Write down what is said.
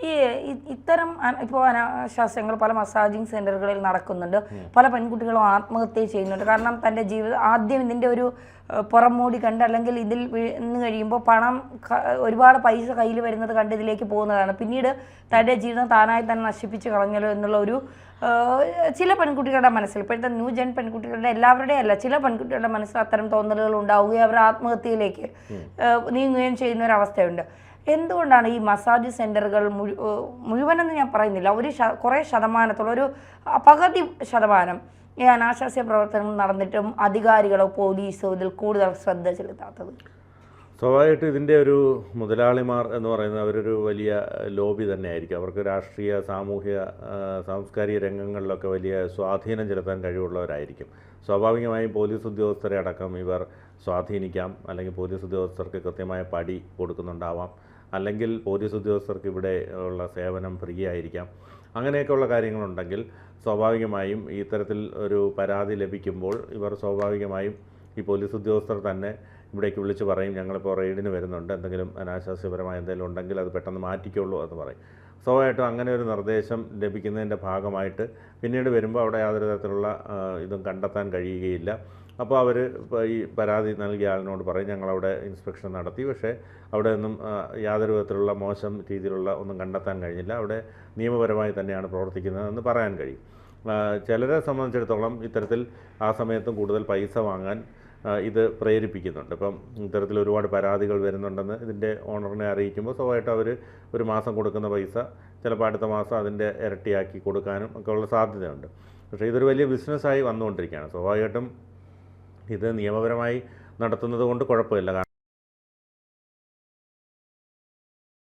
ഈ ഇത്തരം ഇപ്പോൾ അനാശാസ്യങ്ങൾ പല മസാജിങ് സെൻ്ററുകളിൽ നടക്കുന്നുണ്ട്. പല പെൺകുട്ടികളും ആത്മഹത്യ ചെയ്യുന്നുണ്ട്. കാരണം തൻ്റെ ജീവിതം ആദ്യം ഇതിൻ്റെ ഒരു പുറംമൂടി കണ്ട്, അല്ലെങ്കിൽ ഇതിൽ നിന്ന് കഴിയുമ്പോൾ പണം ഒരുപാട് പൈസ കയ്യിൽ വരുന്നത് കണ്ട് ഇതിലേക്ക് പോകുന്നതാണ്. പിന്നീട് തൻ്റെ ജീവിതം താനായി തന്നെ നശിപ്പിച്ച് കളഞ്ഞല്ലോ എന്നുള്ള ഒരു ചില പെൺകുട്ടികളുടെ മനസ്സിൽ, ഇപ്പോഴത്തെ ന്യൂ ജെൻ പെൺകുട്ടികളുടെ എല്ലാവരുടെയും അല്ല, ചില പെൺകുട്ടികളുടെ മനസ്സിൽ അത്തരം തോന്നലുകൾ ഉണ്ടാവുകയും അവർ ആത്മഹത്യയിലേക്ക് നീങ്ങുകയും ചെയ്യുന്ന ഒരവസ്ഥയുണ്ട്. എന്തുകൊണ്ടാണ് ഈ മസാജ് സെൻ്ററുകൾ മുഴുവനെന്ന് ഞാൻ പറയുന്നില്ല, കുറേ ശതമാനത്തോളം, ഒരു പകുതി ശതമാനം ഈ അനാശാസ്യ പ്രവർത്തനങ്ങൾ നടന്നിട്ടും അധികാരികളോ പോലീസോ ഇതിൽ കൂടുതൽ ശ്രദ്ധ ചെലുത്താത്തത്? സ്വാഭാവികമായിട്ടും ഇതിൻ്റെ ഒരു മുതലാളിമാർ എന്ന് പറയുന്നത് അവരൊരു വലിയ ലോബി തന്നെയായിരിക്കും. അവർക്ക് രാഷ്ട്രീയ, സാമൂഹിക, സാംസ്കാരിക രംഗങ്ങളിലൊക്കെ വലിയ സ്വാധീനം ചെലുത്താൻ കഴിവുള്ളവരായിരിക്കും. സ്വാഭാവികമായും പോലീസ് ഉദ്യോഗസ്ഥരെ അടക്കം ഇവർ സ്വാധീനിക്കാം. അല്ലെങ്കിൽ പോലീസ് ഉദ്യോഗസ്ഥർക്ക് കൃത്യമായ പടി കൊടുക്കുന്നുണ്ടാവാം. അല്ലെങ്കിൽ പോലീസ് ഉദ്യോഗസ്ഥർക്ക് ഇവിടെ ഉള്ള സേവനം ഫ്രീ ആയിരിക്കാം. അങ്ങനെയൊക്കെയുള്ള കാര്യങ്ങളുണ്ടെങ്കിൽ സ്വാഭാവികമായും ഇത്തരത്തിൽ ഒരു പരാതി ലഭിക്കുമ്പോൾ ഇവർ സ്വാഭാവികമായും ഈ പോലീസ് ഉദ്യോഗസ്ഥർ തന്നെ ഇവിടേക്ക് വിളിച്ച് പറയും, ഞങ്ങളിപ്പോൾ റെയ്ഡിന് വരുന്നുണ്ട്, എന്തെങ്കിലും അനാശാസ്യപരമായ എന്തെങ്കിലും ഉണ്ടെങ്കിൽ അത് പെട്ടെന്ന് മാറ്റിക്കോളൂ എന്ന് പറയും. സ്വാഭാവികമായിട്ടും അങ്ങനെ ഒരു നിർദ്ദേശം ലഭിക്കുന്നതിൻ്റെ ഭാഗമായിട്ട് പിന്നീട് വരുമ്പോൾ അവിടെ യാതൊരു തരത്തിലുള്ള ഇതും കണ്ടെത്താൻ കഴിയുകയില്ല. അപ്പോൾ അവർ ഈ പരാതി നൽകിയ ആളിനോട് പറയും, ഞങ്ങളവിടെ ഇൻസ്പെക്ഷൻ നടത്തി, പക്ഷേ അവിടെ ഒന്നും യാതൊരു വിധത്തിലുള്ള മോശം രീതിയിലുള്ള ഒന്നും കണ്ടെത്താൻ കഴിഞ്ഞില്ല, അവിടെ നിയമപരമായി തന്നെയാണ് പ്രവർത്തിക്കുന്നതെന്ന് പറയാൻ കഴിയും. ചിലരെ സംബന്ധിച്ചിടത്തോളം ഇത്തരത്തിൽ ആ സമയത്തും കൂടുതൽ പൈസ വാങ്ങാൻ ഇത് പ്രേരിപ്പിക്കുന്നുണ്ട്. ഇപ്പം ഇത്തരത്തിൽ ഒരുപാട് പരാതികൾ വരുന്നുണ്ടെന്ന് ഇതിൻ്റെ ഓണറിനെ അറിയിക്കുമ്പോൾ സ്വാഭാവികമായിട്ടും അവർ ഒരു മാസം കൊടുക്കുന്ന പൈസ ചിലപ്പോൾ അടുത്ത മാസം അതിൻ്റെ ഇരട്ടിയാക്കി കൊടുക്കാനും ഒക്കെ ഉള്ള സാധ്യതയുണ്ട്. പക്ഷേ ഇതൊരു വലിയ ബിസിനസ്സായി വന്നുകൊണ്ടിരിക്കുകയാണ്. സ്വാഭാവികമായിട്ടും ഇത് നിയമപരമായി നടത്തുന്നത് കൊണ്ട് കുഴപ്പമില്ല.